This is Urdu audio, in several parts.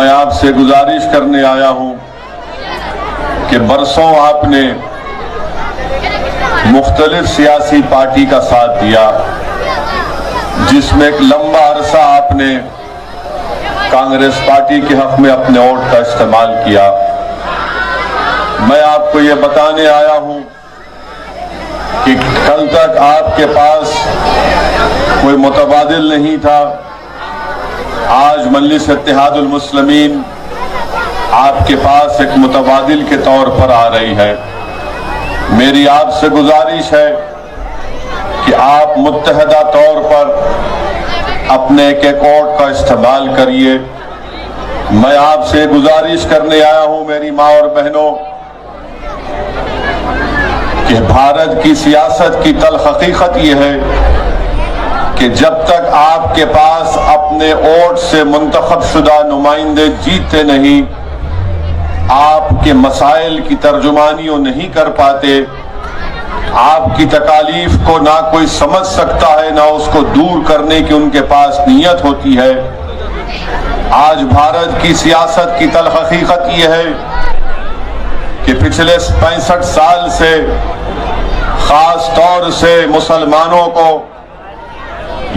میں آپ سے گزارش کرنے آیا ہوں کہ برسوں آپ نے مختلف سیاسی پارٹی کا ساتھ دیا، جس میں ایک لمبا عرصہ آپ نے کانگریس پارٹی کے حق میں اپنے ووٹ کا استعمال کیا۔ میں آپ کو یہ بتانے آیا ہوں کہ کل تک آپ کے پاس کوئی متبادل نہیں تھا، آج مجلس اتحاد المسلمین آپ کے پاس ایک متبادل کے طور پر آ رہی ہے۔ میری آپ سے گزارش ہے کہ آپ متحدہ طور پر اپنے ایک ووٹ کا استعمال کریے۔ میں آپ سے گزارش کرنے آیا ہوں میری ماں اور بہنوں کہ بھارت کی سیاست کی تلخ حقیقت یہ ہے کہ جب تک آپ کے پاس اپنے ووٹ سے منتخب شدہ نمائندے جیتے نہیں، آپ کے مسائل کی ترجمانی نہیں کر پاتے، آپ کی تکالیف کو نہ کوئی سمجھ سکتا ہے، نہ اس کو دور کرنے کی ان کے پاس نیت ہوتی ہے۔ آج بھارت کی سیاست کی تلخ حقیقت یہ ہے کہ پچھلے 65 سال سے خاص طور سے مسلمانوں کو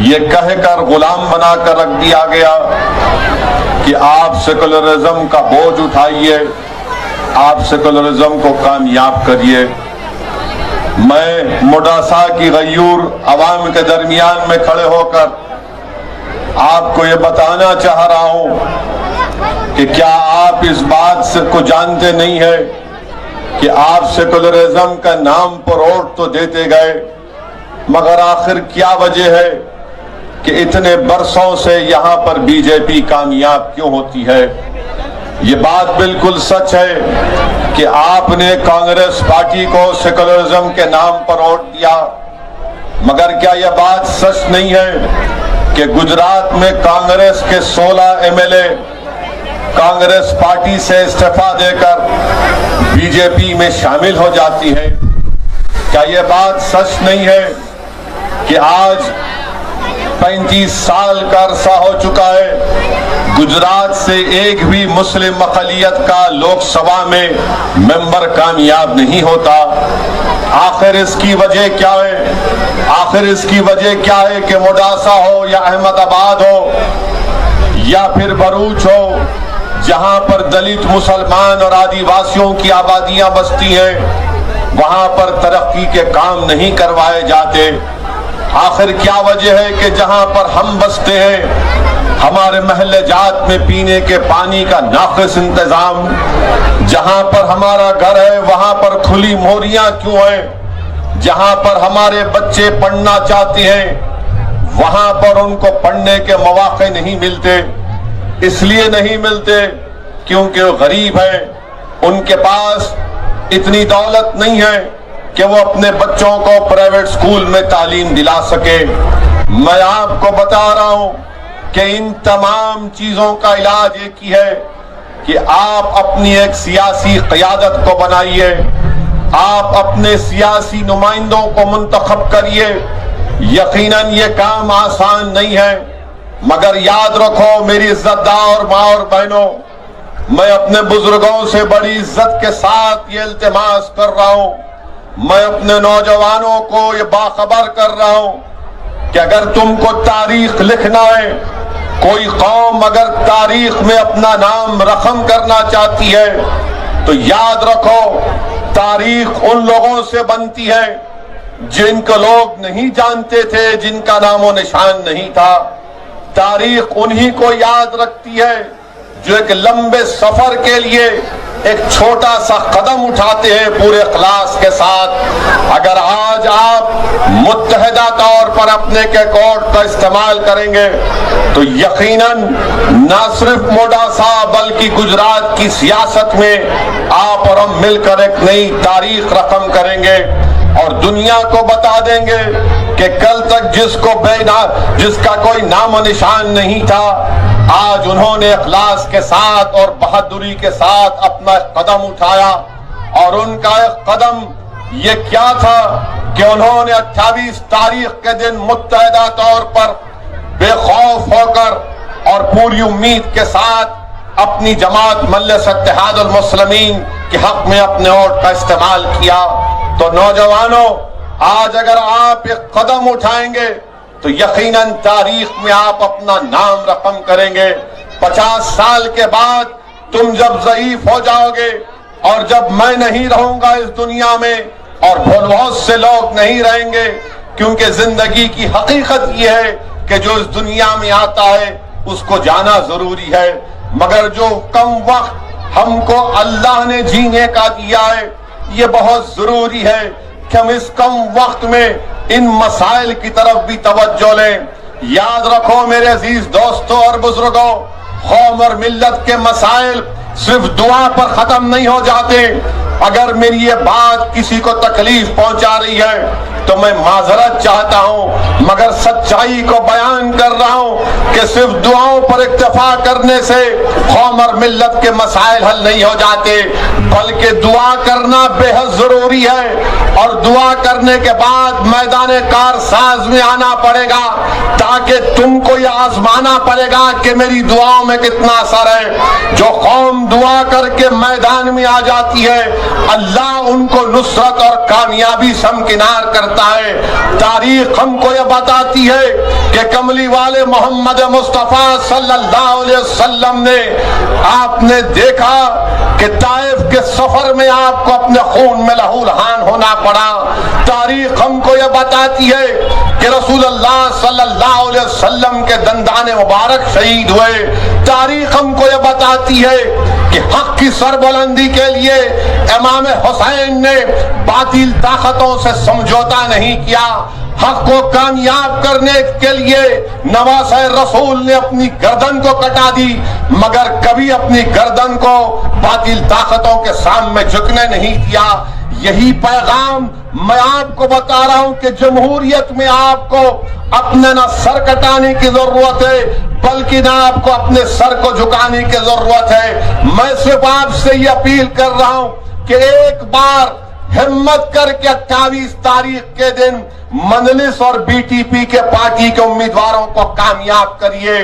یہ کہہ کر غلام بنا کر رکھ دیا گیا کہ آپ سیکولرزم کا بوجھ اٹھائیے، آپ سیکولرزم کو کامیاب کریے۔ میں موڈاسا کی غیور عوام کے درمیان میں کھڑے ہو کر آپ کو یہ بتانا چاہ رہا ہوں کہ کیا آپ اس بات کو جانتے نہیں ہیں کہ آپ سیکولرزم کا نام پر ووٹ تو دیتے گئے، مگر آخر کیا وجہ ہے کہ اتنے برسوں سے یہاں پر بی جے پی کامیاب کیوں ہوتی ہے؟ یہ بات بالکل سچ ہے کہ آپ نے کانگریس پارٹی کو سیکولرزم کے نام پر ووٹ دیا، مگر کیا یہ بات سچ نہیں ہے کہ گجرات میں کانگریس کے 16 M L A Congress party سے استعفیٰ دے کر بی جے پی میں شامل ہو جاتی ہے؟ کیا یہ بات سچ نہیں ہے کہ آج 35 سال کا عرصہ ہو چکا ہے گجرات سے ایک بھی مسلم اقلیت کا لوک سبھا میں ممبر کامیاب نہیں ہوتا؟ آخر اس کی وجہ کیا ہے؟ آخر اس کی وجہ کیا ہے کہ موڈاسا ہو یا احمد آباد ہو یا پھر بروچ ہو، جہاں پر دلت مسلمان اور آدیواسیوں کی آبادیاں بستی ہیں، وہاں پر ترقی کے کام نہیں کروائے جاتے؟ آخر کیا وجہ ہے کہ جہاں پر ہم بستے ہیں ہمارے محلے جات میں پینے کے پانی کا ناقص انتظام، جہاں پر ہمارا گھر ہے وہاں پر کھلی موریاں کیوں ہیں؟ جہاں پر ہمارے بچے پڑھنا چاہتے ہیں وہاں پر ان کو پڑھنے کے مواقع نہیں ملتے۔ اس لیے نہیں ملتے کیونکہ وہ غریب ہیں، ان کے پاس اتنی دولت نہیں ہے کہ وہ اپنے بچوں کو پرائیویٹ سکول میں تعلیم دلا سکے۔ میں آپ کو بتا رہا ہوں کہ ان تمام چیزوں کا علاج ایک ہی ہے کہ آپ اپنی ایک سیاسی قیادت کو بنائیے، آپ اپنے سیاسی نمائندوں کو منتخب کریے۔ یقیناً یہ کام آسان نہیں ہے، مگر یاد رکھو میری عزت دار ماں اور بہنوں، میں اپنے بزرگوں سے بڑی عزت کے ساتھ یہ التماس کر رہا ہوں، میں اپنے نوجوانوں کو یہ باخبر کر رہا ہوں کہ اگر تم کو تاریخ لکھنا ہے، کوئی قوم اگر تاریخ میں اپنا نام رقم کرنا چاہتی ہے تو یاد رکھو تاریخ ان لوگوں سے بنتی ہے جن کو لوگ نہیں جانتے تھے، جن کا نام و نشان نہیں تھا۔ تاریخ انہی کو یاد رکھتی ہے جو ایک لمبے سفر کے لیے ایک چھوٹا سا قدم اٹھاتے ہیں پورے اخلاص کے ساتھ۔ اگر آج آپ متحدہ طور پر اپنے کے ووٹ کا استعمال کریں گے تو یقیناً نہ صرف موڈاسا بلکہ گجرات کی سیاست میں آپ اور ہم مل کر ایک نئی تاریخ رقم کریں گے اور دنیا کو بتا دیں گے کہ کل تک جس کا کوئی نام و نشان نہیں تھا، آج انہوں نے اخلاص کے ساتھ اور بہادری کے ساتھ اپنا قدم اٹھایا۔ اور ان کا ایک قدم یہ کیا تھا کہ انہوں نے 28 تاریخ کے دن متحدہ طور پر بے خوف ہو کر اور پوری امید کے ساتھ اپنی جماعت مجلس اتحاد المسلمین کے حق میں اپنے ووٹ کا استعمال کیا. تو نوجوانوں، آج اگر آپ ایک قدم اٹھائیں گے تو یقیناً تاریخ میں آپ اپنا نام رقم کریں گے. 50 سال کے بعد تم جب ضعیف ہو جاؤ گے اور جب میں نہیں رہوں گا اس دنیا میں اور بہت سے لوگ نہیں رہیں گے، کیونکہ زندگی کی حقیقت یہ ہے کہ جو اس دنیا میں آتا ہے اس کو جانا ضروری ہے، مگر جو کم وقت ہم کو اللہ نے جینے کا دیا ہے یہ بہت ضروری ہے کہ ہم اس کم وقت میں ان مسائل کی طرف بھی توجہ لیں. یاد رکھو میرے عزیز دوستوں اور بزرگوں، قوم اور ملت کے مسائل صرف دعا پر ختم نہیں ہو جاتے. اگر میری یہ بات کسی کو تکلیف پہنچا رہی ہے تو میں معذرت چاہتا ہوں، مگر سچائی کو بیان کر رہا ہوں کہ صرف دعاؤں پر اکتفا کرنے سے قوم اور ملت کے مسائل حل نہیں ہو جاتے، بلکہ دعا کرنا بے حد ضروری ہے. اور دعا کرنے کے بعد میدان کارساز میں آنا پڑے گا تاکہ تم کو یہ آزمانا پڑے گا کہ میری دعاؤں میں کتنا اثر ہے. جو قوم دعا کر کے میدان میں آ جاتی ہے اللہ ان کو نصرت اور کامیابی سے ہمکنار کرتا ہے. تاریخ ہم کو یہ بتاتی ہے کہ کملی والے محمد مصطفیٰ صلی اللہ علیہ وسلم نے آپ نے دیکھا کہ طائف کے سفر میں آپ کو اپنے خون میں لہو لہان ہونا پڑا. تاریخ ہم کو یہ بتاتی ہے کہ رسول اللہ صلی اللہ علیہ وسلم کے دندان مبارک شہید ہوئے. تاریخ ہم کو یہ بتاتی ہے کہ حق کی سربلندی کے لیے امام حسین نے باطل طاقتوں سے سمجھوتا نہیں کیا. حق کو کامیاب کرنے کے لیے نواسہ رسول نے اپنی گردن کو کٹا دی، مگر کبھی اپنی گردن کو باطل طاقتوں کے سامنے جھکنے نہیں دیا. یہی پیغام میں آپ کو بتا رہا ہوں کہ جمہوریت میں آپ کو اپنے نہ سر کٹانے کی ضرورت ہے بلکہ نہ آپ کو اپنے سر کو جھکانے کی ضرورت ہے. میں صرف آپ سے یہ اپیل کر رہا ہوں کہ ایک بار ہمت کر کے 28 تاریخ کے دن مجلس اور بی ٹی پی کے پارٹی کے امیدواروں کو کامیاب کریے.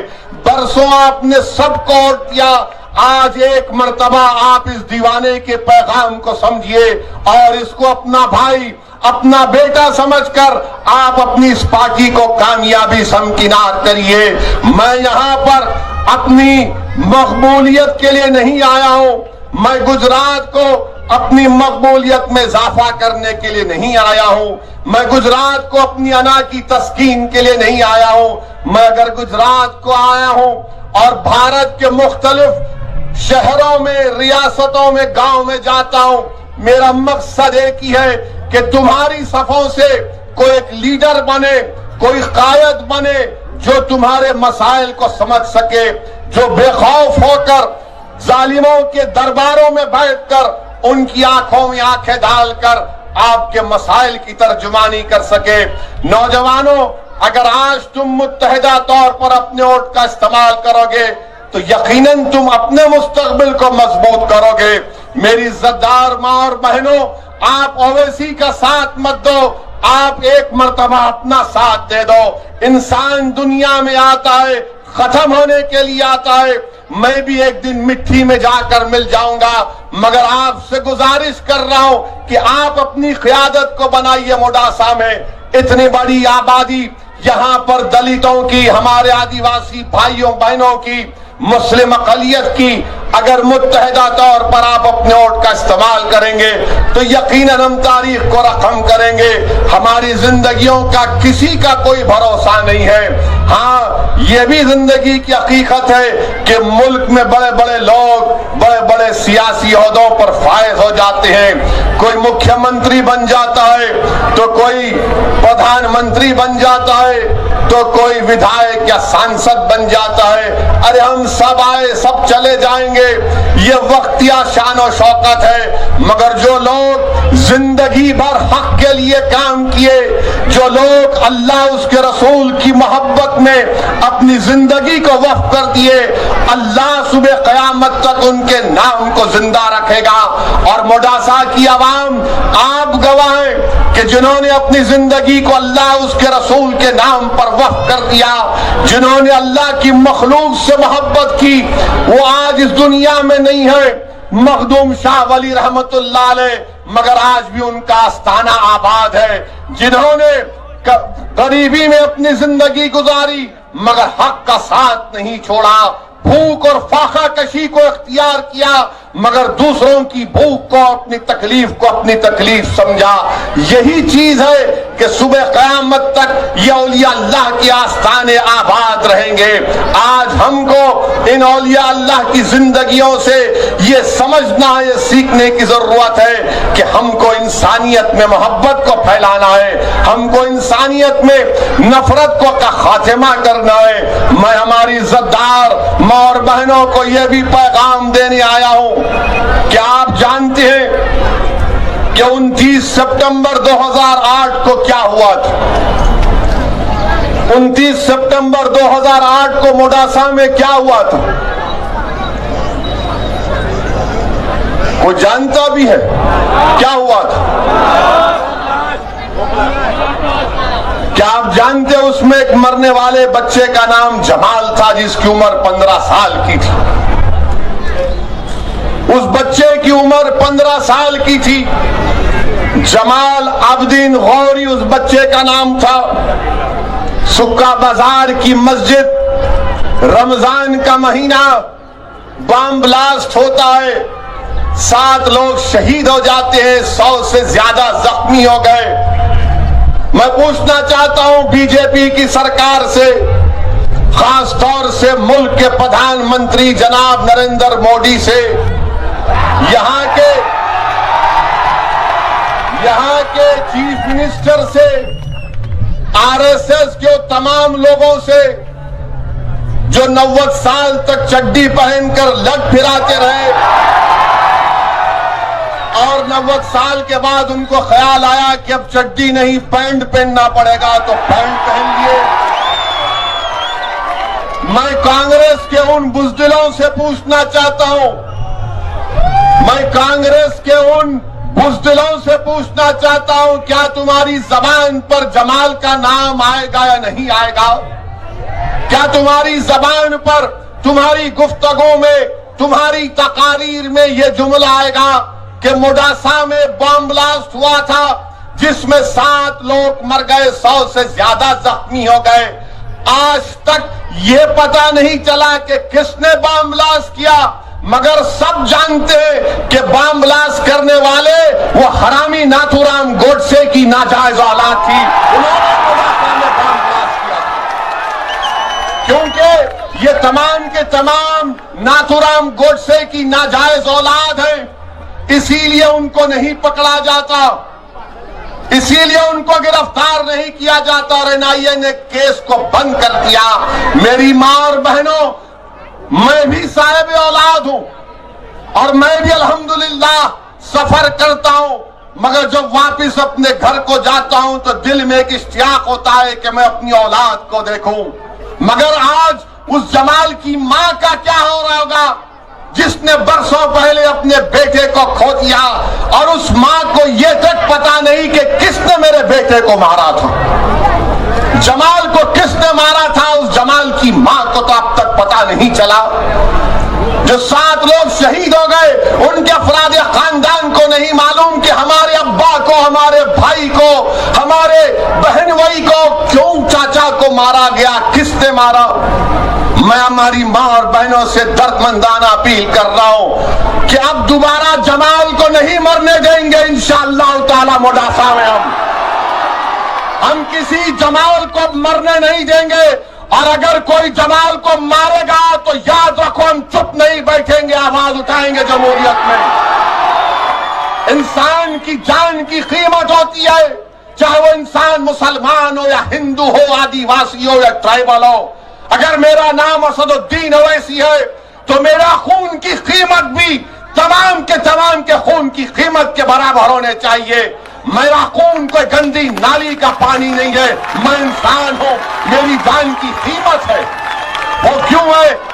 برسوں آپ نے سب کو ووٹ دیا، آج ایک مرتبہ آپ اس دیوانے کے پیغام کو سمجھیے اور اس کو اپنا بھائی اپنا بیٹا سمجھ کر آپ اپنی اس پارٹی کو کامیابی سے ہمکنار کریے. میں یہاں پر اپنی مقبولیت کے لیے نہیں آیا ہوں، میں گجرات کو اپنی مقبولیت میں اضافہ کرنے کے لیے نہیں آیا ہوں، میں گجرات کو اپنی انا کی تسکین کے لیے نہیں آیا ہوں. میں اگر گجرات کو آیا ہوں اور بھارت کے مختلف شہروں میں، ریاستوں میں، گاؤں میں جاتا ہوں، میرا مقصد ایک ہی ہے کہ تمہاری صفوں سے کوئی ایک لیڈر بنے، کوئی قائد بنے جو تمہارے مسائل کو سمجھ سکے، جو بے خوف ہو کر ظالموں کے درباروں میں بیٹھ کر ان کی آنکھوں میں آنکھیں ڈال کر آپ کے مسائل کی ترجمانی کر سکے. نوجوانوں، اگر آج تم متحدہ طور پر اپنے ووٹ کا استعمال کرو گے تو یقیناً تم اپنے مستقبل کو مضبوط کرو گے. میری عزتدار ماں اور بہنوں، آپ اویسی کا ساتھ مت دو، آپ ایک مرتبہ اپنا ساتھ دے دو. انسان دنیا میں آتا ہے، ختم ہونے کے لیے آتا ہے. میں بھی ایک دن مٹی میں جا کر مل جاؤں گا، مگر آپ سے گزارش کر رہا ہوں کہ آپ اپنی قیادت کو بنائیے. موڈاسا میں اتنی بڑی آبادی، یہاں پر دلتوں کی، ہمارے آدیواسی بھائیوں بہنوں کی، مسلم اقلیت کی اگر متحدہ طور پر آپ اپنے ووٹ کا استعمال کریں گے تو یقیناً ہم تاریخ کو رقم کریں گے. ہماری زندگیوں کا کسی کا کوئی بھروسہ نہیں ہے. ہاں، یہ بھی زندگی کی حقیقت ہے کہ ملک میں بڑے بڑے لوگ بڑے بڑے سیاسی عہدوں پر فائز ہو جاتے ہیں. کوئی مکھیہ منتری بن جاتا ہے تو کوئی پردھان منتری بن جاتا ہے تو کوئی ودھائک یا سانسد بن جاتا ہے. ارے ہم سب آئے، سب چلے جائیں گے، یہ وقتیہ شان و شوکت ہے. مگر جو لوگ زندگی بھر حق کے لیے کام کیے، جو لوگ اللہ اس کے رسول کی محبت میں اپنی زندگی کو وقف کر دیے، اللہ صبح قیامت تک ان کے نام کو زندہ رکھے گا. اور موڈاسا کی عوام آپ گواہ ہیں کہ جنہوں نے اپنی زندگی کو اللہ اس کے رسول کے نام پر وقف کر دیا, جنہوں نے اللہ کی مخلوق سے محبت کی, وہ آج اس دنیا میں نہیں ہے. مخدوم شاہ ولی رحمت اللہ علیہ, مگر آج بھی ان کا آستانہ آباد ہے. جنہوں نے غریبی میں اپنی زندگی گزاری مگر حق کا ساتھ نہیں چھوڑا, بھوک اور فاقہ کشی کو اختیار کیا مگر دوسروں کی بھوک کو, اپنی تکلیف کو اپنی تکلیف سمجھا. یہی چیز ہے کہ صبح قیامت تک یہ اولیاء اللہ کے آستانے آباد رہیں گے. آج ہم کو ان اولیاء اللہ کی زندگیوں سے یہ سمجھنا, یہ سیکھنے کی ضرورت ہے کہ ہم کو انسانیت میں محبت کو پھیلانا ہے, ہم کو انسانیت میں نفرت کو کا خاتمہ کرنا ہے. میں ہماری عزت دار ماں اور بہنوں کو یہ بھی پیغام دینے آیا ہوں کہ آپ جانتے ہیں کہ 29 سپٹمبر 2008 کو کیا ہوا تھا. 29 سپٹمبر 2008 کو موڈاسا میں کیا ہوا تھا؟ کوئی جانتا بھی ہے کیا ہوا تھا؟ کیا آپ جانتے اس میں ایک مرنے والے بچے کا نام جمال تھا جس کی عمر 15 سال کی تھی. اس بچے کی عمر 15 سال کی تھی. جمال عبدین غوری اس بچے کا نام تھا. سکا بازار کی مسجد, رمضان کا مہینہ, بام بلاسٹ ہوتا ہے, 7 لوگ شہید ہو جاتے ہیں, 100 سے زیادہ زخمی ہو گئے. میں پوچھنا چاہتا ہوں بی جے پی کی سرکار سے, خاص طور سے ملک کے پردھان منتری جناب نریندر مودی سے, یہاں کے چیف منسٹر سے, آر ایس ایس کے تمام لوگوں سے جو 90 سال تک چڈی پہن کر لٹ پھراتے رہے اور 90 سال کے بعد ان کو خیال آیا کہ اب چڈی نہیں پینٹ پہننا پڑے گا تو پینٹ پہن لیے. میں کانگریس کے ان بزدلوں سے پوچھنا چاہتا ہوں, میں کانگریس کے ان بزدلوں سے پوچھنا چاہتا ہوں, کیا تمہاری زبان پر جمال کا نام آئے گا یا نہیں آئے گا؟ کیا تمہاری زبان پر, تمہاری گفتگو میں, تمہاری تقاریر میں یہ جملہ آئے گا کہ موڈاسا میں بم بلاسٹ ہوا تھا جس میں 7 لوگ مر گئے, 100 سے زیادہ زخمی ہو گئے. آج تک یہ پتہ نہیں چلا کہ کس نے بم بلاسٹ کیا, مگر سب جانتے ہیں کہ بم بلاسٹ کرنے والے وہ حرامی ناتھو رام گوڈسے کی ناجائز اولاد تھی. انہوں نے موڈاسا میں بم بلاسٹ کیا کیونکہ یہ تمام کے تمام ناتھو رام گوڈسے کی ناجائز اولاد ہیں. اسی لیے ان کو نہیں پکڑا جاتا, اسی لیے ان کو گرفتار نہیں کیا جاتا اور این آئی اے نے کیس کو بند کر دیا. میری ماں اور بہنوں, میں بھی صاحب اولاد ہوں اور میں بھی الحمدللہ سفر کرتا ہوں, مگر جب واپس اپنے گھر کو جاتا ہوں تو دل میں ایک اشتیاق ہوتا ہے کہ میں اپنی اولاد کو دیکھوں. مگر آج اس جمال کی ماں کا کیا ہو رہا ہوگا جس نے برسوں پہلے اپنے بیٹے کو کھو دیا, اور اس ماں کو یہ تک پتا نہیں کہ کس نے میرے بیٹے کو مارا تھا, جمال کو کس نے مارا تھا. اس جمال کی ماں کو تو اب تک پتا نہیں چلا. جو 7 لوگ شہید ہو گئے ان کے افراد خاندان کو نہیں معلوم کہ ہمارے ابا کو, ہمارے بھائی کو, ہمارے بہن بھائی کو, کیوں چاچا کو مارا گیا, کس نے مارا. میں ہماری ماں اور بہنوں سے دردمندانہ اپیل کر رہا ہوں کہ اب دوبارہ جمال کو نہیں مرنے دیں گے انشاءاللہ تعالی. موڈاسا میں ہم کسی جمال کو مرنے نہیں دیں گے, اور اگر کوئی جمال کو مارے گا تو یاد رکھو ہم چپ نہیں بیٹھیں گے, آواز اٹھائیں گے. جمہوریت میں انسان کی جان کی قیمت ہوتی ہے, چاہے وہ انسان مسلمان ہو یا ہندو ہو, آدیواسی ہو یا ٹرائبل ہو. اگر میرا نام اسد الدین اویسی ہے تو میرا خون کی قیمت بھی تمام کے خون کی قیمت کے برابر ہونے چاہیے. میرا خون کوئی گندی نالی کا پانی نہیں ہے, میں انسان ہوں, میری جان کی قیمت ہے. وہ کیوں ہے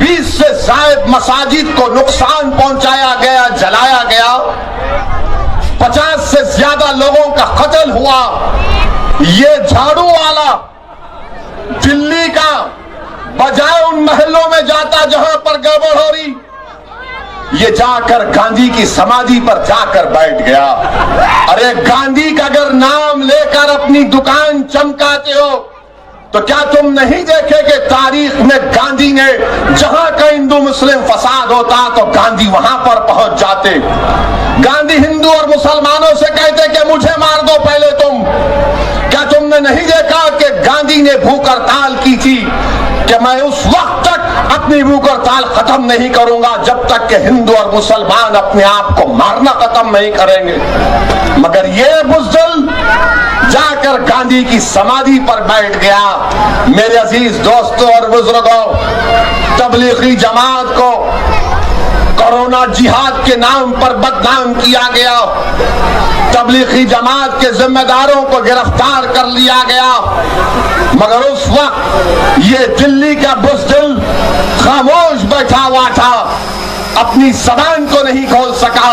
20 سے زائد مساجد کو نقصان پہنچایا گیا، جلایا گیا، 50 سے زیادہ لوگوں کا قتل ہوا، یہ جھاڑو والا دلی کا بجائے ان محلوں میں جاتا جہاں پر گڑبڑ ہو رہی، یہ جا کر گاندھی کی سمادھی پر جا کر بیٹھ گیا۔ ارے گاندھی کا اگر نام لے کر اپنی دکان چمکاتے ہو تو کیا تم نہیں دیکھے کہ تاریخ میں گاندھی نے جہاں کا ہندو مسلم فساد ہوتا تو گاندھی وہاں پر پہنچ جاتے۔ گاندھی ہندو اور مسلمانوں سے کہتے کہ مجھے مار دو پہلے تم۔ کیا تم نے نہیں دیکھا کہ گاندھی نے بھوک ہڑتال کی تھی کہ میں اس وقت تک اپنی بھوک ہڑتال ختم نہیں کروں گا جب تک کہ ہندو اور مسلمان اپنے آپ کو مارنا ختم نہیں کریں گے، مگر یہ بزدل جا کر گاندھی کی سمادھی پر بیٹھ گیا۔ میرے عزیز دوستوں اور بزرگوں، تبلیغی جماعت کو کورونا جہاد کے نام پر بدنام کیا گیا، تبلیغی جماعت کے ذمہ داروں کو گرفتار کر لیا گیا، مگر اس وقت یہ دلی کا بزدل خاموش بیٹھا ہوا تھا، اپنی زبان کو نہیں کھول سکا،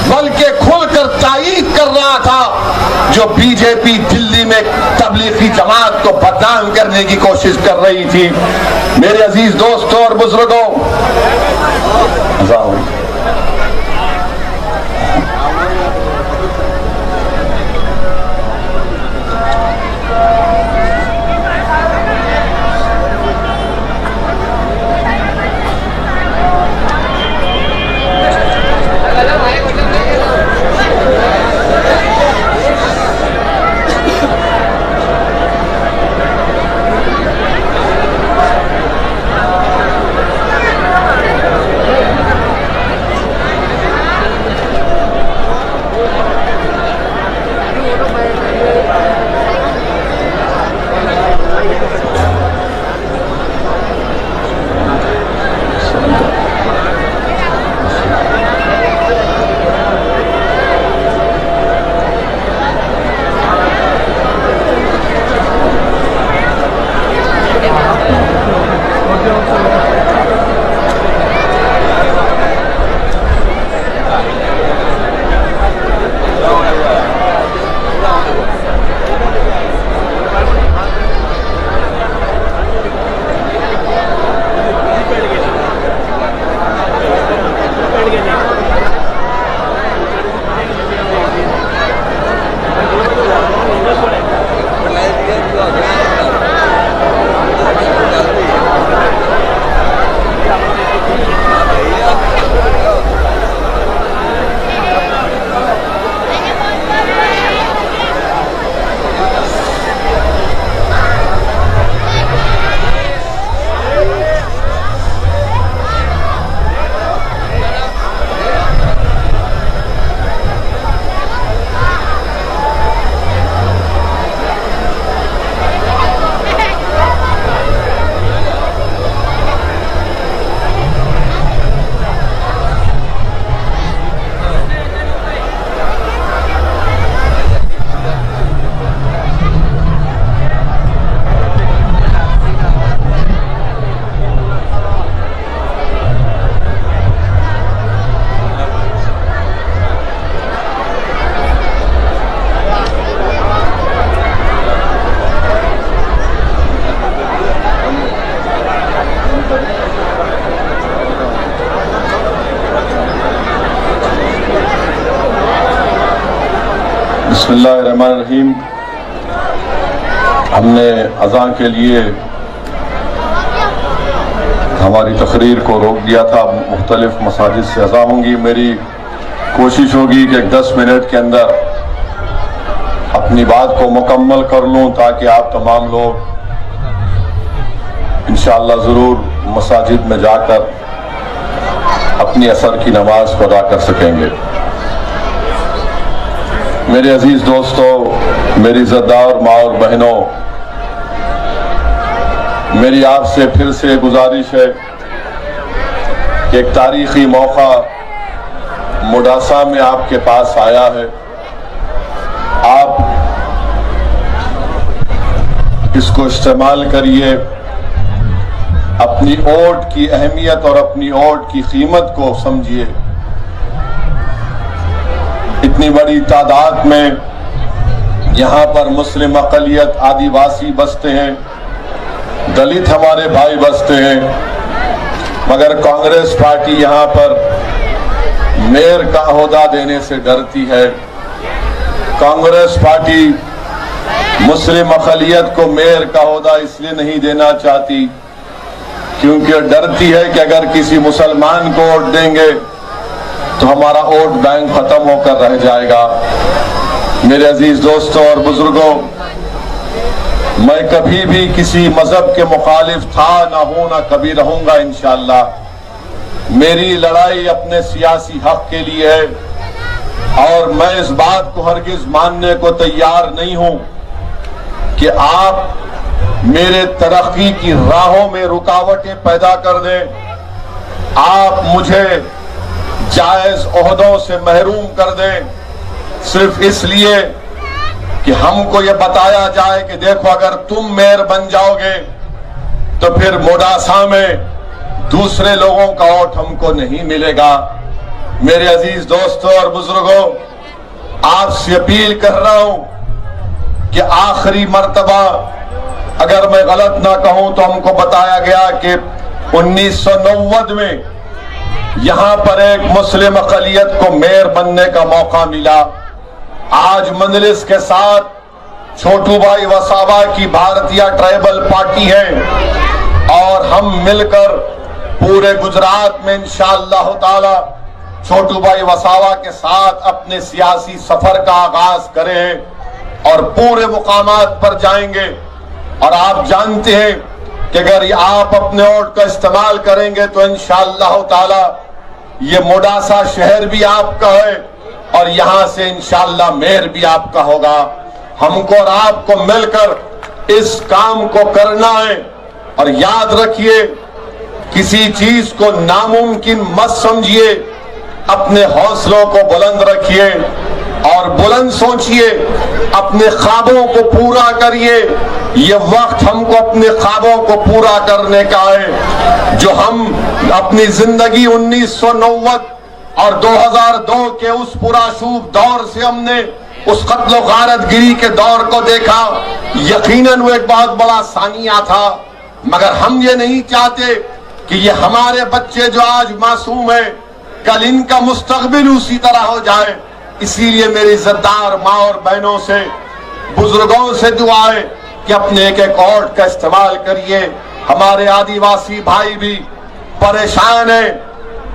بلکہ کھل کر تائید کر رہا تھا جو بی جے پی دلی میں تبلیغی جماعت کو بدنام کرنے کی کوشش کر رہی تھی۔ میرے عزیز دوستوں اور بزرگوں، بسم اللہ الرحمن الرحیم۔ ہم نے اذان کے لیے ہماری تقریر کو روک دیا تھا، مختلف مساجد سے اذان ہوں گی۔ میری کوشش ہوگی کہ 10 منٹ کے اندر اپنی بات کو مکمل کر لوں تاکہ آپ تمام لوگ انشاءاللہ ضرور مساجد میں جا کر اپنی عصر کی نماز کو ادا کر سکیں گے۔ میرے عزیز دوستوں، میری عزتدار ماں اور بہنوں، میری آپ سے پھر سے گزارش ہے کہ ایک تاریخی موقع مڈاسا میں آپ کے پاس آیا ہے، آپ اس کو استعمال کریے، اپنی ووٹ کی اہمیت اور اپنی ووٹ کی قیمت کو سمجھیے۔ اتنی بڑی تعداد میں یہاں پر مسلم اقلیت آدیواسی بستے ہیں، دلت ہمارے بھائی بستے ہیں، مگر کانگریس پارٹی یہاں پر میئر کا عہدہ دینے سے ڈرتی ہے۔ کانگریس پارٹی مسلم اقلیت کو میئر کا عہدہ اس لیے نہیں دینا چاہتی کیونکہ ڈرتی ہے کہ اگر کسی مسلمان کو ووٹ دیں گے تو ہمارا ووٹ بینک ختم ہو کر رہ جائے گا۔ میرے عزیز دوستوں اور بزرگوں، میں کبھی بھی کسی مذہب کے مخالف تھا نہ ہوں نہ کبھی رہوں گا انشاءاللہ۔ میری لڑائی اپنے سیاسی حق کے لیے ہے اور میں اس بات کو ہرگز ماننے کو تیار نہیں ہوں کہ آپ میرے ترقی کی راہوں میں رکاوٹیں پیدا کر دیں، آپ مجھے جائز عہدوں سے محروم کر دیں صرف اس لیے کہ ہم کو یہ بتایا جائے کہ دیکھو اگر تم میئر بن جاؤ گے تو پھر موڈاسا میں دوسرے لوگوں کا ووٹ ہم کو نہیں ملے گا۔ میرے عزیز دوستوں اور بزرگوں، آپ سے اپیل کر رہا ہوں کہ آخری مرتبہ اگر میں غلط نہ کہوں تو ہم کو بتایا گیا کہ 1990 میں یہاں پر ایک مسلم اقلیت کو میئر بننے کا موقع ملا۔ آج مجلس کے ساتھ چھوٹو بھائی وسابا کی بھارتیہ ٹرائبل پارٹی ہے اور ہم مل کر پورے گجرات میں انشاءاللہ تعالی چھوٹو بھائی وسابا کے ساتھ اپنے سیاسی سفر کا آغاز کریں اور پورے مقامات پر جائیں گے۔ اور آپ جانتے ہیں کہ اگر آپ اپنے ووٹ کا استعمال کریں گے تو انشاءاللہ تعالی یہ موڈاسا شہر بھی آپ کا ہے اور یہاں سے انشاءاللہ میئر بھی آپ کا ہوگا۔ ہم کو اور آپ کو مل کر اس کام کو کرنا ہے اور یاد رکھیے کسی چیز کو ناممکن مت سمجھیے، اپنے حوصلوں کو بلند رکھیے اور بلند سوچیے، اپنے خوابوں کو پورا کریے۔ یہ وقت ہم کو اپنے خوابوں کو پورا کرنے کا ہے جو ہم اپنی زندگی 1990 اور 2002 کے اس پرآشوب دور سے ہم نے اس قتل و غارت گری کے دور کو دیکھا۔ یقیناً وہ ایک بہت بڑا ثانیہ تھا، مگر ہم یہ نہیں چاہتے کہ یہ ہمارے بچے جو آج معصوم ہیں کل ان کا مستقبل اسی طرح ہو جائے۔ اسی لیے میری عزتدار ماں اور بہنوں سے، بزرگوں سے دعا ہے کہ اپنے ایک ایک ووٹ کا استعمال کریے۔ ہمارے آدیواسی بھائی بھی پریشان ہیں۔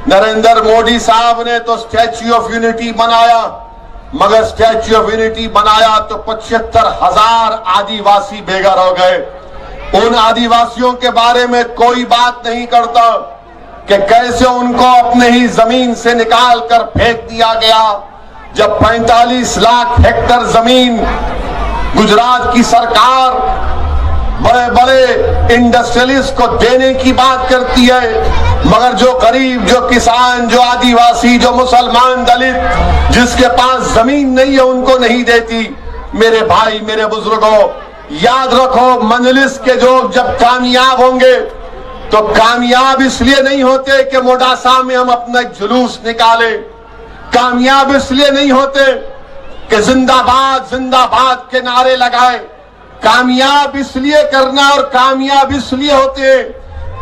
نریندر مودی صاحب نے تو اسٹیچو آف یونٹی بنایا، مگر اسٹیچو آف یونٹی بنایا تو 75,000 آدیواسی بے گھر ہو گئے۔ ان آدیواسیوں کے بارے میں کوئی بات نہیں کرتا کہ کیسے ان کو اپنے ہی زمین سے نکال کر پھینک دیا گیا۔ جب 45 لاکھ ہیکٹر زمین گجرات کی سرکار بڑے بڑے انڈسٹریلسٹ کو دینے کی بات کرتی ہے، مگر جو غریب، جو کسان، جو آدیواسی، جو مسلمان، دلت جس کے پاس زمین نہیں ہے ان کو نہیں دیتی۔ میرے بھائی، میرے بزرگوں، یاد رکھو مجلس کے جو جب کامیاب ہوں گے تو کامیاب اس لیے نہیں ہوتے کہ موڈاسا میں ہم اپنا جلوس نکالیں، کامیاب اس لیے نہیں ہوتے کہ زندہ باد کے نعرے لگائے، کامیاب اس لیے کرنا اور کامیاب اس لیے ہوتے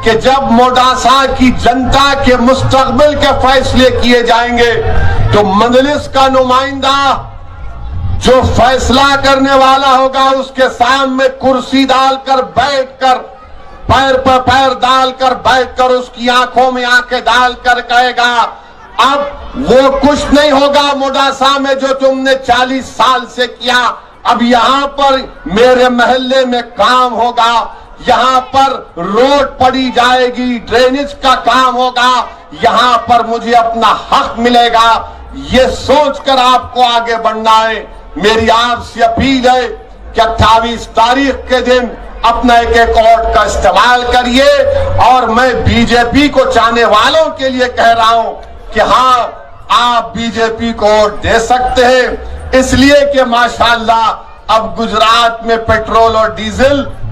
کہ جب موڈاسا کی جنتا کے مستقبل کے فیصلے کیے جائیں گے تو مجلس کا نمائندہ جو فیصلہ کرنے والا ہوگا اس کے سامنے کرسی ڈال کر بیٹھ کر، پیر پر پیر ڈال کر بیٹھ کر، اس کی آنکھوں میں آنکھیں ڈال کر کہے گا اب وہ کچھ نہیں ہوگا موڈاسا میں جو تم نے 40 سال سے کیا، اب یہاں پر میرے محلے میں کام ہوگا، یہاں پر روڈ پڑی جائے گی، ڈرینیج کا کام ہوگا، یہاں پر مجھے اپنا حق ملے گا۔ یہ سوچ کر آپ کو آگے بڑھنا ہے۔ میری آپ سے اپیل ہے کہ 28 تاریخ کے دن اپنا ایک ایک ووٹ کا استعمال کریے، اور میں بی جے پی کو چاہنے والوں کے لیے کہہ رہا ہوں کہ ہاں آپ بی جے پی کو ووٹ دے سکتے ہیں، اس لیے کہ ماشاءاللہ اب گجرات میں پیٹرول اور ڈیزل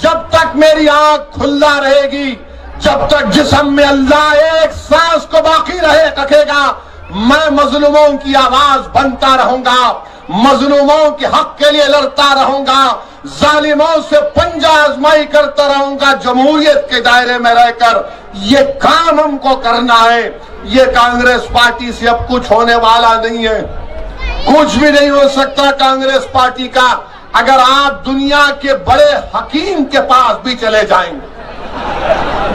جب تک میری آنکھ کھلا رہے گی، جب تک جسم میں اللہ ایک سانس کو باقی رکھے گا، میں مظلوموں کی آواز بنتا رہوں گا، مظلوموں کے حق کے لیے لڑتا رہوں گا، ظالموں سے پنجہ آزمائی کرتا رہوں گا جمہوریت کے دائرے میں رہ کر۔ یہ کام ہم کو کرنا ہے۔ یہ کانگریس پارٹی سے اب کچھ ہونے والا نہیں ہے، کچھ بھی نہیں ہو سکتا کانگریس پارٹی کا۔ اگر آپ دنیا کے بڑے حکیم کے پاس بھی چلے جائیں گے،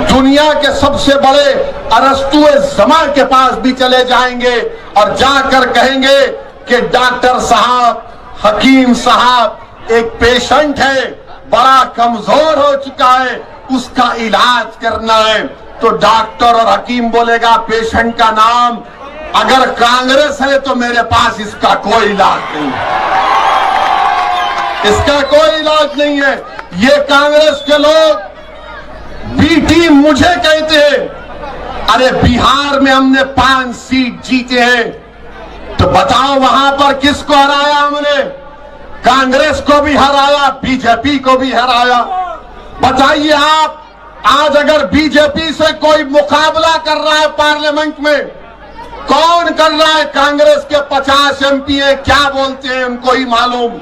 دنیا کے سب سے بڑے ارسطو زمان کے پاس بھی چلے جائیں گے اور جا کر کہیں گے کہ ڈاکٹر صاحب، حکیم صاحب، ایک پیشنٹ ہے، بڑا کمزور ہو چکا ہے، اس کا علاج کرنا ہے، تو ڈاکٹر اور حکیم بولے گا پیشنٹ کا نام، اگر کانگریس ہے تو میرے پاس اس کا کوئی علاج نہیں ہے، اس کا کوئی علاج نہیں ہے۔ یہ کانگریس کے لوگ بی ٹیم مجھے کہتے ہیں، ارے بہار میں ہم نے 5 سیٹ جیتے ہیں، تو بتاؤ وہاں پر کس کو ہرایا ہم نے؟ کانگریس کو بھی ہرایا، بی جے پی کو بھی ہرایا۔ بتائیے آپ، آج اگر بی جے پی سے کوئی مقابلہ کر رہا ہے پارلیمنٹ میں، کون کر رہا ہے؟ کانگریس کے 50 ایم پی ہیں، کیا بولتے ہیں ان کو ہی معلوم،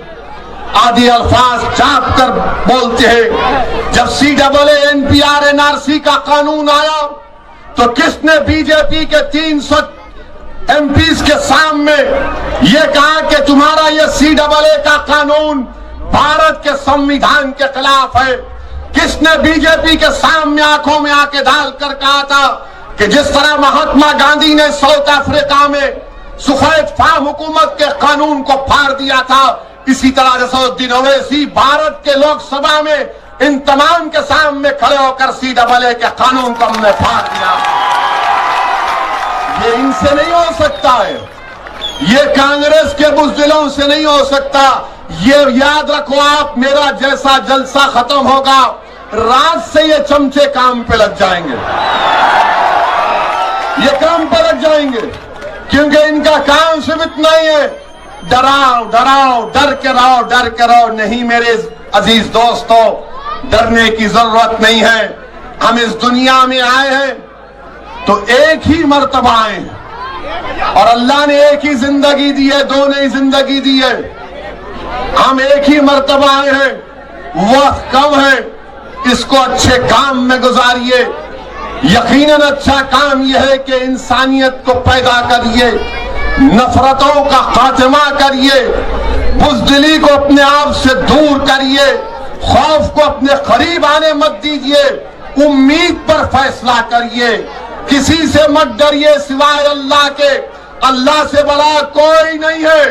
آدھی الفاظ چاپ کر بولتے ہیں۔ جب CAA NRC کا قانون آیا تو کس نے بی جے پی کے 300 ایم پیز کے سامنے یہ کہا کہ تمہارا یہ CAA کا قانون بھارت کے سمویدھان کے خلاف ہے؟ کس نے بی جے پی کے سامنے آنکھوں میں آنکھیں ڈال کر کہا تھا کہ جس طرح مہاتما گاندھی نے ساؤتھ افریقہ میں سفید فام حکومت کے قانون کو پھاڑ دیا تھا، اسی طرح جسودین اویسی بھارت کے لوک سبھا میں ان تمام کے سامنے کھڑے ہو کر CAA کے قانون کو ہم نے پھاڑ دیا۔ یہ ان سے نہیں ہو سکتا ہے، یہ کانگریس کے بزدلوں سے نہیں ہو سکتا۔ یہ یاد رکھو آپ، میرا جیسا جلسہ ختم ہوگا، رات سے یہ چمچے کام پہ لگ جائیں گے، یہ کام پہ لگ جائیں گے، کیونکہ ان کا کام صرف اتنا ہی ہے، ڈراؤ ڈراؤ، ڈر کے رہو، ڈر کے رہو۔ نہیں میرے عزیز دوستو، ڈرنے کی ضرورت نہیں ہے۔ ہم اس دنیا میں آئے ہیں تو ایک ہی مرتبہ آئے ہیں، اور اللہ نے ایک ہی زندگی دی ہے، دو نہیں زندگی دی ہے۔ ہم ایک ہی مرتبہ آئے ہیں، وقت کم ہے، اس کو اچھے کام میں گزاریے۔ یقیناً اچھا کام یہ ہے کہ انسانیت کو پیدا کریے، نفرتوں کا خاتمہ کریے، بزدلی کو اپنے آپ سے دور کریے، خوف کو اپنے قریب آنے مت دیجیے، امید پر فیصلہ کریے، کسی سے مت ڈریے سوائے اللہ کے، اللہ سے بڑا کوئی نہیں ہے،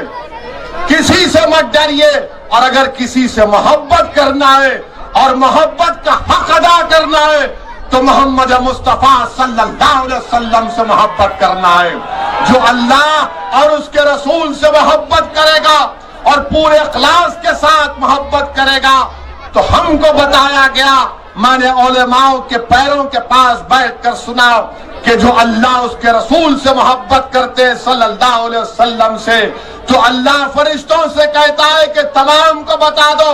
کسی سے مت ڈریے۔ اور اگر کسی سے محبت کرنا ہے اور محبت کا حق ادا کرنا ہے تو محمد مصطفیٰ صلی اللہ علیہ وسلم سے محبت کرنا ہے۔ جو اللہ اور اس کے رسول سے محبت کرے گا اور پورے اخلاص کے ساتھ محبت کرے گا، تو ہم کو بتایا گیا، میں نے علماء کے پیروں کے پاس بیٹھ کر سنا کہ جو اللہ اس کے رسول سے محبت کرتے ہیں صلی اللہ علیہ وسلم سے، تو اللہ فرشتوں سے کہتا ہے کہ تمام کو بتا دو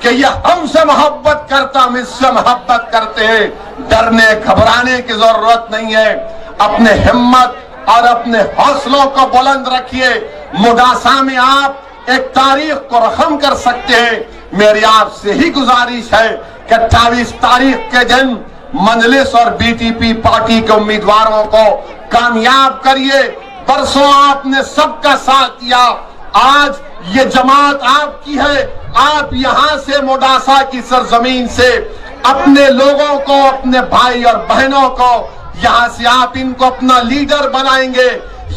کہ یہ ہم سے محبت کرتا، ہم اس سے محبت کرتے ہیں۔ ڈرنے گھبرانے کی ضرورت نہیں ہے، اپنے ہمت اور اپنے حوصلوں کو بلند رکھیے۔ مداسا میں آپ ایک تاریخ کو رقم کر سکتے ہیں۔ میری آپ سے ہی گزارش ہے کہ 28 تاریخ کے دن مجلس اور بی ٹی پی پارٹی کے امیدواروں کو کامیاب کریے۔ برسوں آپ نے سب کا ساتھ دیا، آج یہ جماعت آپ کی ہے، آپ یہاں سے مداسا کی سرزمین سے اپنے لوگوں کو، اپنے بھائی اور بہنوں کو یہاں سے آپ ان کو اپنا لیڈر بنائیں گے،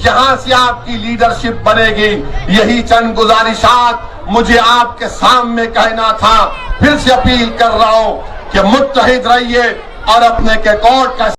یہاں سے آپ کی لیڈرشپ بنے گی۔ یہی چند گزارشات مجھے آپ کے سامنے کہنا تھا۔ پھر سے اپیل کر رہا ہوں کہ متحد رہیے اور اپنے کے کوٹ کا